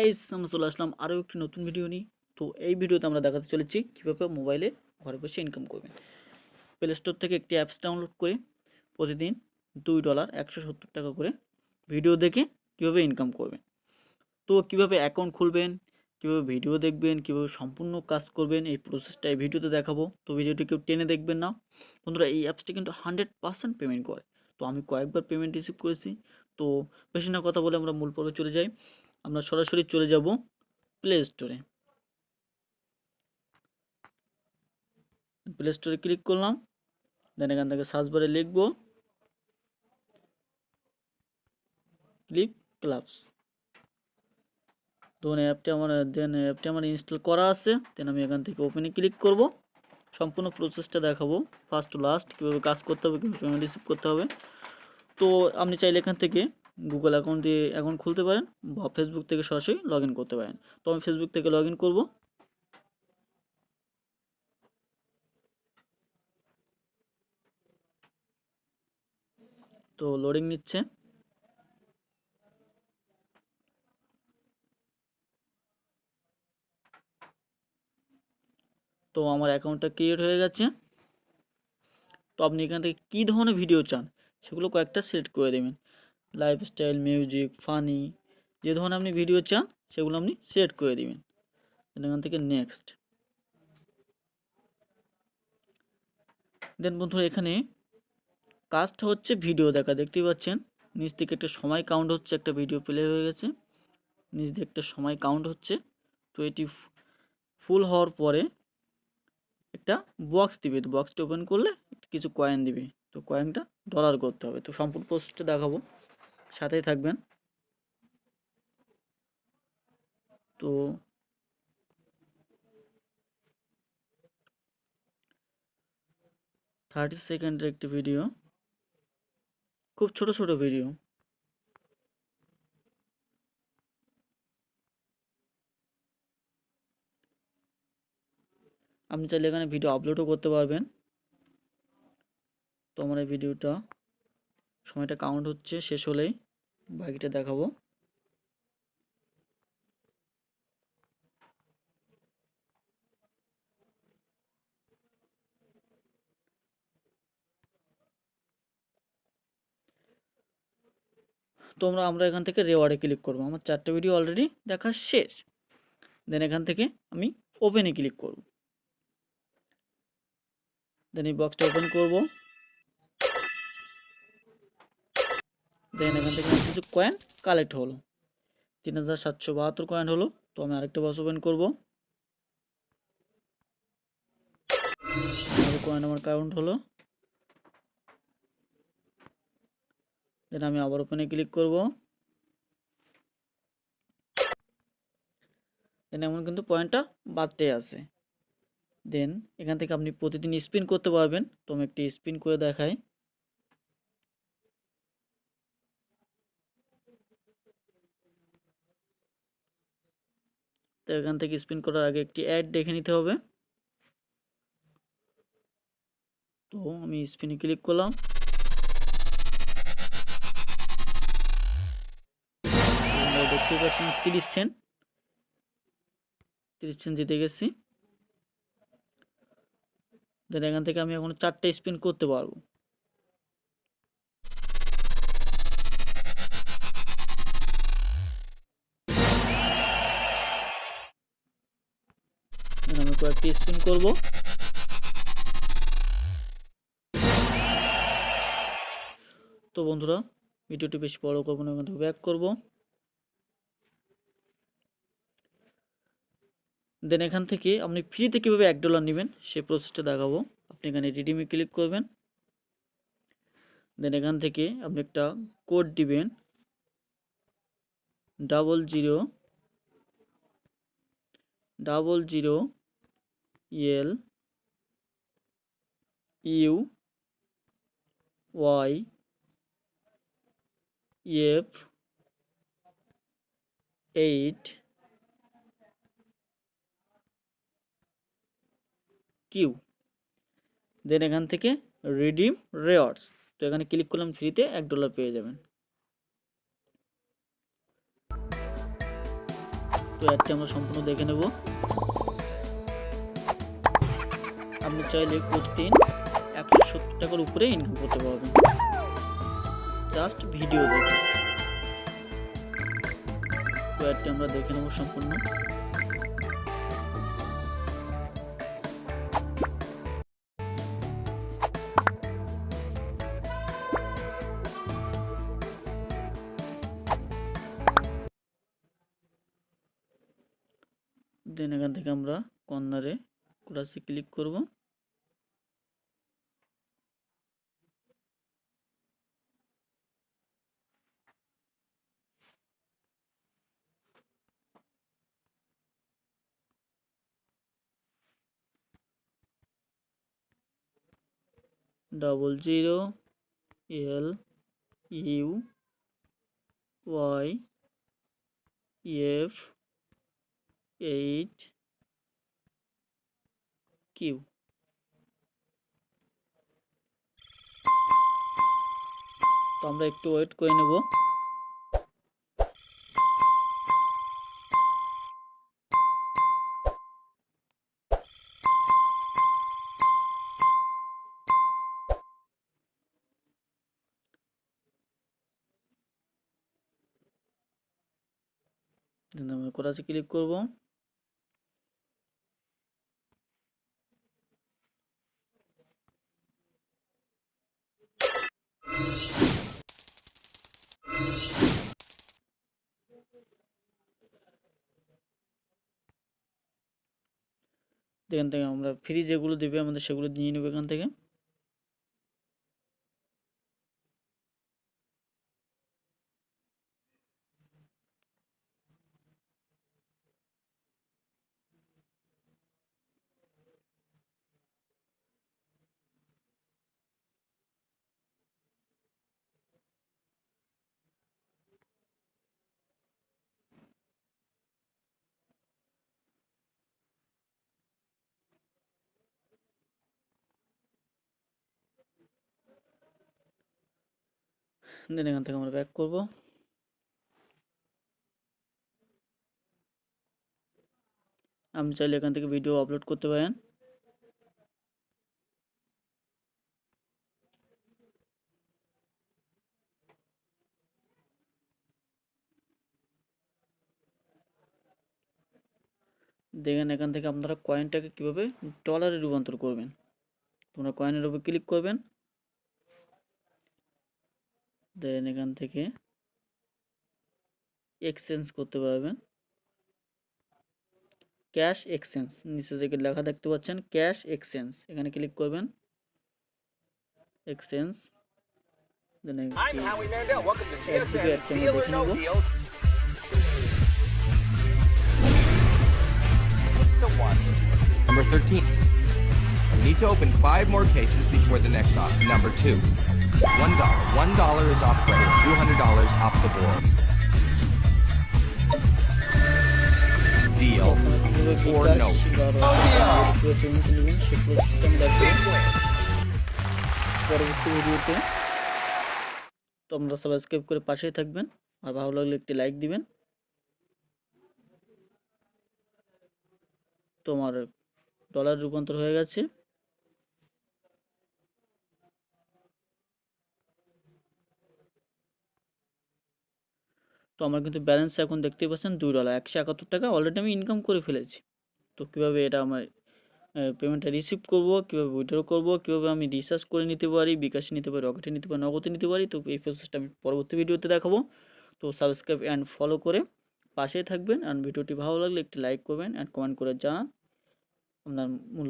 Guys, আমরা চলে আসলাম আরও একটি নতুন ভিডিও নিয়ে। তো এই ভিডিওতে আমরা দেখাতে চলেছি কীভাবে মোবাইলে ঘরে বসে ইনকাম করবেন। প্লে স্টোর থেকে একটি অ্যাপস ডাউনলোড করে প্রতিদিন $2 170 করে ভিডিও দেখে কীভাবে ইনকাম করবেন। তো কীভাবে অ্যাকাউন্ট খুলবেন, কীভাবে ভিডিও দেখবেন, কীভাবে সম্পূর্ণ কাজ করবেন, এই প্রসেসটা এই ভিডিওতে দেখাবো। তো ভিডিওটি কেউ টেনে দেখবেন না বন্ধুরা। এই অ্যাপসটি কিন্তু 100% পেমেন্ট করে। তো আমি কয়েকবার পেমেন্ট রিসিভ করেছি। তো বেশি না কথা বলে আমরা মূল পর্বে চলে যাই। আমরা সরাসরি চলে যাব প্লে স্টোরে। প্লে স্টোরে ক্লিক করলাম, দেন এখান থেকে সার্চ বারে লিখব ক্লিপক্লাপস। তো অ্যাপটি আমার ইনস্টল করা আছে। দেন আমি এখান থেকে ওপেনে ক্লিক করব। সম্পূর্ণ প্রসেসটা দেখাবো ফার্স্ট টু লাস্ট, কীভাবে কাজ করতে হবে, কীভাবে পেমেন্ট রিসিভ করতে হবে। তো আপনি চাইলে এখান থেকে গুগল অ্যাকাউন্ট দিয়ে অ্যাকাউন্ট খুলতে পারেন বা ফেসবুক থেকে সরাসরি লগ ইন করতে পারেন। তো আমি ফেসবুক থেকে লগ ইন করবো। তো লোডিং নিচ্ছে। তো আমার অ্যাকাউন্টটা ক্রিয়েট হয়ে গেছে। তো আপনি এখান থেকে কী ধরনের ভিডিও চান সেগুলো কয়েকটা সিলেক্ট করে দেবেন। লাইফস্টাইল, মিউজিক, ফানি, যে ধরনের আপনি ভিডিও চান সেগুলো আপনি সিলেক্ট করে দেবেন। এখান থেকে নেক্সট। দেন বন্ধুরা এখানে কাজটা হচ্ছে ভিডিও দেখা, দেখতেই পাচ্ছেন নিচ থেকে একটা সময় কাউন্ট হচ্ছে, একটা ভিডিও প্লে হয়ে গেছে, নিচ দিয়ে একটা সময় কাউন্ট হচ্ছে। তো এটি ফুল হওয়ার পরে একটা বক্স দিবে। তো বক্সটা ওপেন করলে কিছু কয়েন দিবে। তো কয়েনটা ডলার করতে হবে। তো সম্পূর্ণ প্রসেসটা দেখাবো, সাথেই থাকবেন। তো 30 সেকেন্ডের একটি ভিডিও, খুব ছোট ছোট ভিডিও। আপনি চাইলে এখানে ভিডিও আপলোডও করতে পারবেন। তো আমার এই ভিডিওটা সময়টা কাউন্ট হচ্ছে, শেষ হলেই বাকিটা দেখাবো। তো আমরা এখান থেকে রেওয়ার্ডে ক্লিক করব। আমার 4টে ভিডিও অলরেডি দেখা শেষ। দেন এখান থেকে আমি ওপেনে ক্লিক করব। দেন এই বক্সটা ওপেন করব। দেন এখান থেকে কিছু কয়েন কালেক্ট হলো, 3772 কয়েন হলো। তো আমি আরেকটা বক্স ওপেন করব। কয়েন আমার কাউন্ট হলো। দেন আমি আবার ওপেনে ক্লিক করব। দেন এমন কিন্তু পয়েন্টটা বাড়তেই আছে। দেন এখান থেকে আপনি প্রতিদিন স্পিন করতে পারবেন। তো আমি একটি স্পিন করে দেখাই। তো এখান থেকে স্পিন করার আগে একটি অ্যাড দেখে নিতে হবে। তো আমি স্পিনে ক্লিক করলাম। দেখতে পাচ্ছেন 30 সেন্ট জিতে গেছি। দেন এখান থেকে আমি এখন 4টে স্পিন করতে পারবো। আমি কয়েকটি স্পিন করব। তো বন্ধুরা ভিডিওটি বেশি বড় করবো না, এখান থেকে ব্যাক করব। দেন এখান থেকে আপনি ফ্রিতে কীভাবে $1 নেবেন সেই প্রসেসটা দেখাবো। আপনি এখানে রিডিমে ক্লিক করবেন। দেন এখান থেকে আপনি একটা কোড দিবেন 00YF8Q। দেন এখান থেকে রিডিম রেওয়ার্ডস। তো এখানে ক্লিক করলাম, ফ্রিতে $1 পেয়ে যাবেন। অ্যাডটি আমরা সম্পূর্ণ দেখে নেব। আপনি চাইলে প্রতিদিন 170 টাকার উপরে ইনকাম করতে পারবেন জাস্ট ভিডিও দেখে। তো অ্যাডটি আমরা দেখে নেব সম্পূর্ণ। দেন এখান থেকে আমরা কর্নারে ক্রসে ক্লিক করব। $00LUYF8Q। তো আমরা একটু ওয়েট করে নেব। দেন আমরা ক্রসে ক্লিক করব। এখান থেকে আমরা ফ্রি যেগুলো দেবে আমাদের সেগুলো নিয়ে নেব এখান থেকে। দেন এখান থেকে আমরা ব্যাক করব। আপনি চাইলে এখান থেকে ভিডিও আপলোড করতে পারেন। দেখেন এখান থেকে আপনারা কয়েনটাকে কীভাবে ডলারে রূপান্তর করবেন। তোমরা কয়েনের উপর ক্লিক করবেন। দেন এখান থেকে এক্সচেঞ্জ করতে পারবেন। ক্যাশ এক্সচেঞ্জ নিচে যে লেখা দেখতে পাচ্ছেন ক্যাশ এক্সচেঞ্জ, এখানে ক্লিক করবেন। এক্সচেঞ্জ দেন Number 13. You need to open 5 more cases before the next offer. Number 2. $1. $1 is off credit. $200 off the board. Deal or no? No deal. পরবর্তী ভিডিওতে তোমরা সাবস্ক্রাইব করে পাশেই থাকবেন, আর ভালো লাগলে একটি লাইক দিবেন। তোমার ডলার রূপান্তর হয়ে গেছে। তো আমার কিন্তু ব্যালেন্স এখন দেখতেই পাচ্ছেন $2, 171 টাকা অলরেডি আমি ইনকাম করে ফেলেছি। তো কীভাবে এটা আমার পেমেন্টটা রিসিভ করব, কীভাবে উইথড্র করব, কীভাবে আমি রিচার্জ করে নিতে পারি, বিকাশে নিতে পারি, রকেটে নিতে পারি, নগদে নিতে পারি, তো এই প্রসেসটা আমি পরবর্তী ভিডিওতে দেখাবো। তো সাবস্ক্রাইব অ্যান্ড ফলো করে পাশেই থাকবেন। আর ভিডিওটি ভালো লাগলে একটি লাইক করবেন অ্যান্ড কমেন্ট করে জানান আপনার মূল্য।